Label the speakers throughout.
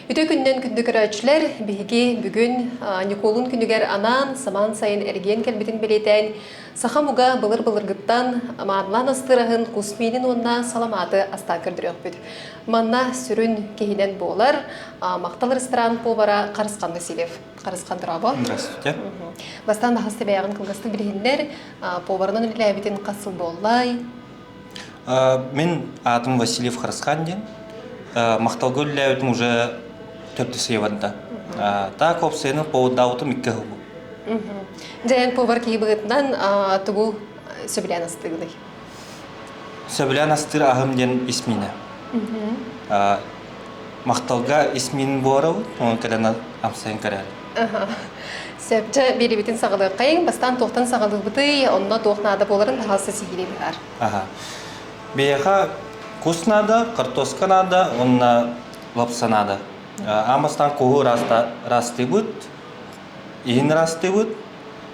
Speaker 1: Үтө күннен күндү көрөчүлөр биги бүгүн Николун күнүгер анан саман сайын эрген келбитин белетен сахамуга былыр-былыргыттан маанлан астырахын кусминин онна саламаты аста көрдүрөкпүт. Манна сүрүн кehинен болар мактал ресторан повара Карыскан Васильев. Карыскан Дурабо.
Speaker 2: Здравствуйте.
Speaker 1: Бастан бахасты бәягын кылгасты билгендер поварынан үлеләбитин касыл боллай.
Speaker 2: Мен атым Васильев Карыскан ден. Макталгөл ләбитим уже 4 сыйванда. Так опсенин поводаутым 2 жыл.
Speaker 1: Жайын повар кейбігітінен тұғу сөбілен астығылай.
Speaker 2: Сөбілен астыр ағым ден исмина. Мақталға исмин бора бұд, оның кәлен амсайын кәрәлі.
Speaker 1: Сөбчі бері бітін сағылығы қайын, бастан тоқтан сағылығы бұды, онына тоқнады боларын тағасы сигілі бұғар.
Speaker 2: Бейеға куснада, картосканада, онына лапсанада. Амастан куғу расты бұд, иін расты бұд,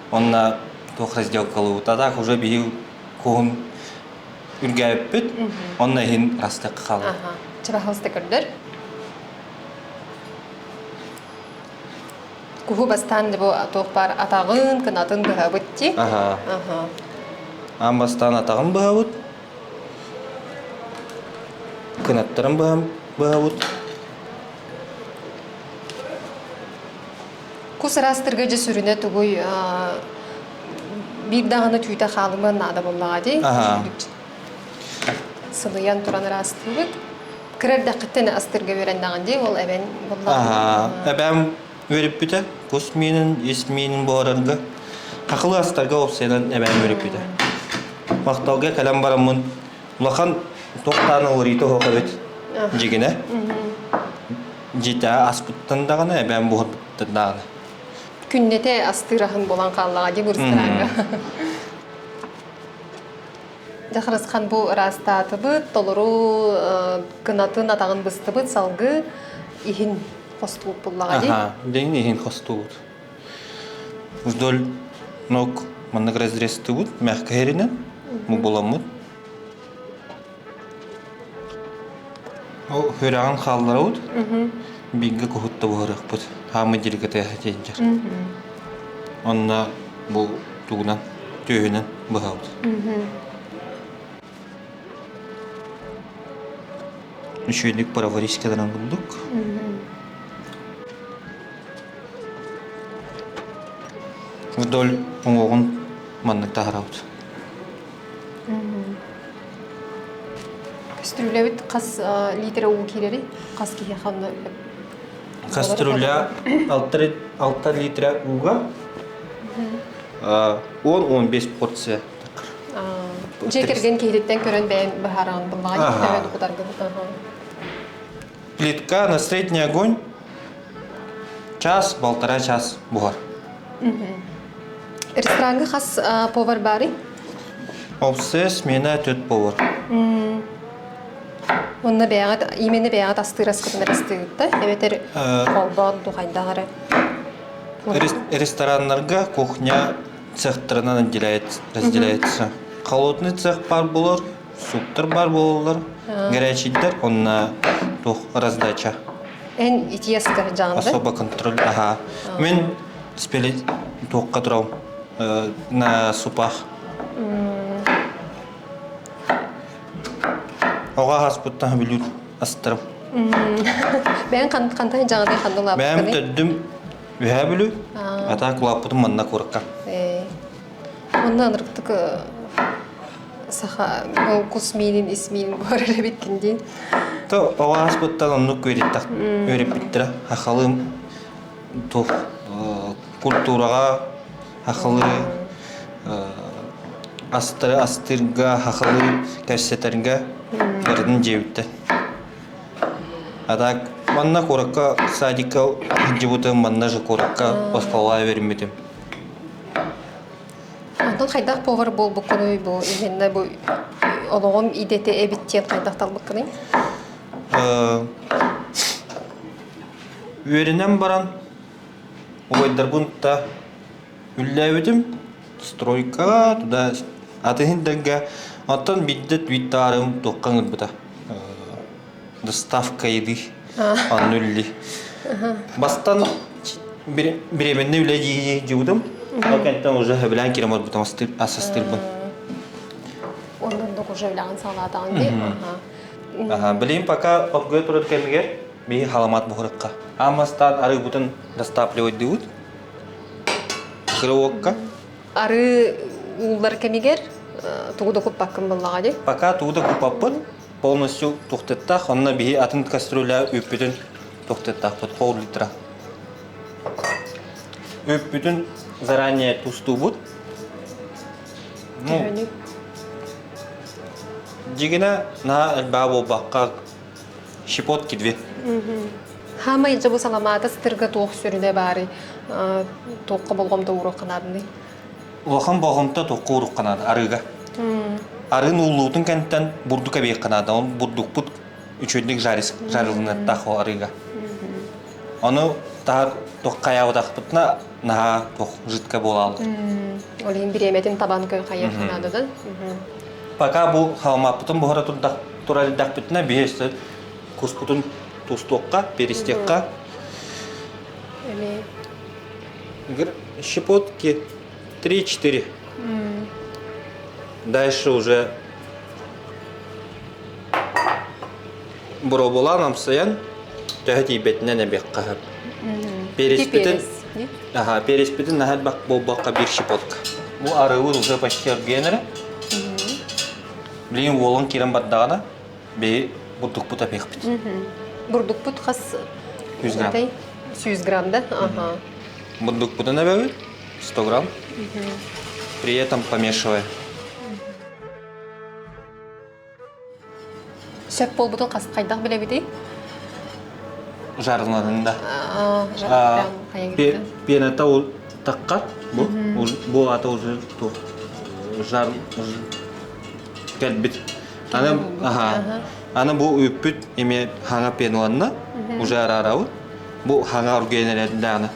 Speaker 2: онына тоқ разделкалы бұд. Адақ уже бейі куғын үргәйіп бұд, онына иін расты қақалы.
Speaker 1: Чыба қалысты көрдір? Куғу бастан тоқ бар атағын, кынатын бұға бұд де?
Speaker 2: Амастан атағын бұға бұд, кынаттарын бұға бұд.
Speaker 1: Кус растырға жы сүріне тұғой бір дағыны түйті қалымын ада болмаға дей. Сылыян тұран расты бұд. Кірер дақыттен астырға өрен дағын дей, ол әбен болмаға.
Speaker 2: Әбен өріп бүті, кус менің, ес менің боларынғы. Қақылы астарға опсайынан әбен өріп бүті. Мақталға кәлем барамын. Ұлақан тоқтаны ұрыйты хоқа өт жегіне. Жеті аспыттан дағыны, әбен бұғыр бұттан дағыны.
Speaker 1: Күннете астырахын болан қаллаға де бұрыстыраңға. Жақырысқан бұл растаты бұд, толыру кынатын атағын бұсты бұд, салғы ихін қосту бұллаға де?
Speaker 2: Дейін ихін қосту бұд. Вдоль ног маннық разресті бұд, мәққа херінен, мұ болам бұд. Хөрағын қалдыра бұд, бейінгі күхітті бұғырық бұд. Хамы делегаты әтейінжер. Онна бұл туғынан, түйінен бұғауд. Үшейлік параварискадан бұлдық. Вдоль оңғын маннық тағырауд.
Speaker 1: Кәстірулі қас литра оғы келері, қас кейе қанды
Speaker 2: Кастрюля 6 литра уға, 10-15 порция.
Speaker 1: Жекерген кейдеттен көрін бәйін бұхаран бұллаға дейін құдарғы.
Speaker 2: Плитка на средний огонь, час-полтора час бұғар.
Speaker 1: Ресторанғы қас повар бары?
Speaker 2: Опсы смена 4 повар.
Speaker 1: Онна бәғат, имені бәғат астыр асқытын растығытты, әбетер қолбан тұқайдағары.
Speaker 2: Ресторанларға кухня цехтарынан разделяется. Холодный цех бар болар, суптар бар болар, горячийдер, онна тух раздача.
Speaker 1: Ән итиясқы жаңды?
Speaker 2: Особо контроль, Мен спели туққа тұрау на супах. Оға хаспыттан білур астырым.
Speaker 1: Бән қантайын жаңадай қандың лапы?
Speaker 2: Бән төддім өйә білу, ата құлапыдым манна қорыққа.
Speaker 1: Онна анырықтық саха кусмейнін, исмейнін көрері біткенден?
Speaker 2: Оға хаспыттан оннық өріп біттірі. Ақылым культураға, ақылы астырға, ақылы кәсеттерінге көрдің жебітті. Адак манна қораққа садикка жібутым манна жы қораққа басқалға вермедім.
Speaker 1: Антон қайдақ повар бол бұқыны бұл, именна бұл олығым идеті әбіттен қайдақтал бұқыны?
Speaker 2: Өрінен баран, ойдар бұнтта үлләуітім, стройка, туда атығындарға антон биддет виттарым тоққан ұлбыта. Доставка еді, аннулли. Бастан беременне үле жудым. Алканттан уже билан киремор бутам асыстырбын.
Speaker 1: Ondan da уже bilağın sağladığın değil.
Speaker 2: Билим пока отгой турат кемигер би халамат бухрыкка. Амастан ары бутын доставлять дают. Кровокка.
Speaker 1: Arı улар кемигер тугуда көп баккын буллага ди.
Speaker 2: Пока туда купаппын, полностью тухтеттах, онна би атын кастрюля үппүтүн тухтеттах под пол-литра. Үппүтүн заранее тустубут. Ну, жигина на элбабо бакка щепотки две.
Speaker 1: Хама иҗа бу саламаты стырга тоқ сүрүнө бары. Тоққа болгомда урок канадын.
Speaker 2: Лохан богомта тоққа урук канады арыга. Арын улуутун кенттен бурдука бейк канады, он бурдукпут үчөндүк жарылынат тахо арыга. Оны таар тоққа яудақпытна наha тоқ житка болалы.
Speaker 1: Олин биремедин табан көй кайыр канадыдан.
Speaker 2: Пока бу халамаппытын бухара туралдақпытна бейесті куспутун тустокка, перестекка. Щепотки 3-4. Дальше уже буробула нам саян тәһти бетне не бек кахып. Переспитен. Ага, переспитен нахат бак бобакка бир щепотка. Бу арыгы уже почти органера. Блин, волон кирен баддагана бе бурдук бута пекпит.
Speaker 1: Бурдук бут хас
Speaker 2: 100 грамм.
Speaker 1: 100 грамм да? Ага.
Speaker 2: Бурдук бута набавит 100 грамм. При этом помешивая.
Speaker 1: Söp bol butun qasıp qaydaq bilebidi?
Speaker 2: Жарылмадында.
Speaker 1: Жарылмадында.
Speaker 2: Пената ол таққа, бұл ата уже жар кәлбіт. Аны бұл өппіт еме хаңа пенуанна, уже арарауы. Бұл хаңа үргенелерінде аны.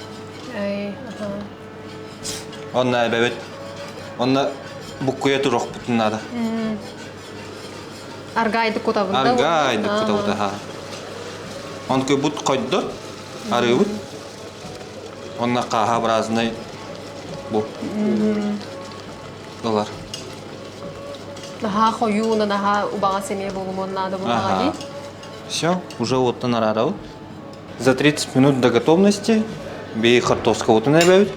Speaker 2: Онна әбәбет. Онна бұққыя тұрақ бұтынады.
Speaker 1: Аргайды кутабында.
Speaker 2: Аргайды кутабында, ха. Он көй бұт қойды, ары бұт. Онна қаға біразынай бұл. Олар.
Speaker 1: Наха қойуына, наха убаға семе болым оннады бұлаға дей.
Speaker 2: Все, уже оттан арарауы. За 30 минут до готовности бей картошка отын әбәуді.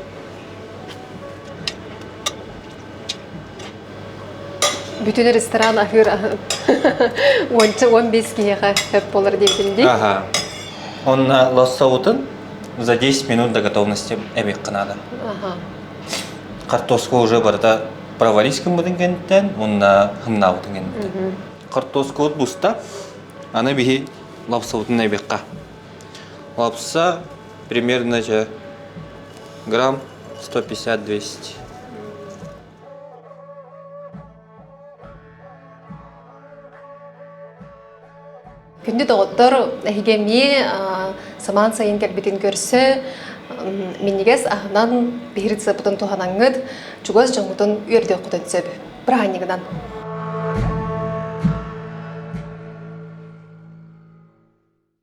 Speaker 1: Bütün restoran ahır 15 kiyaka hep olur deyildin.
Speaker 2: Ага. Он лосаутын за 10 минут до готовности эбек канада.
Speaker 1: Ага.
Speaker 2: Картошка уже барда провариским будын кенттен, онна хымнаутын кенттен. Картошка от буста, аны бихи лапсаутын эбекка. Лапса примерно грамм 150-200.
Speaker 1: Күнді доғыттыр әйгеме саман сайын кәлбетін көрсі, менегес ағынан бейірітсі бұтын туғанаңыд, жүгіз жаңғытын өрде құтын сөбі. Бір ғанегінен.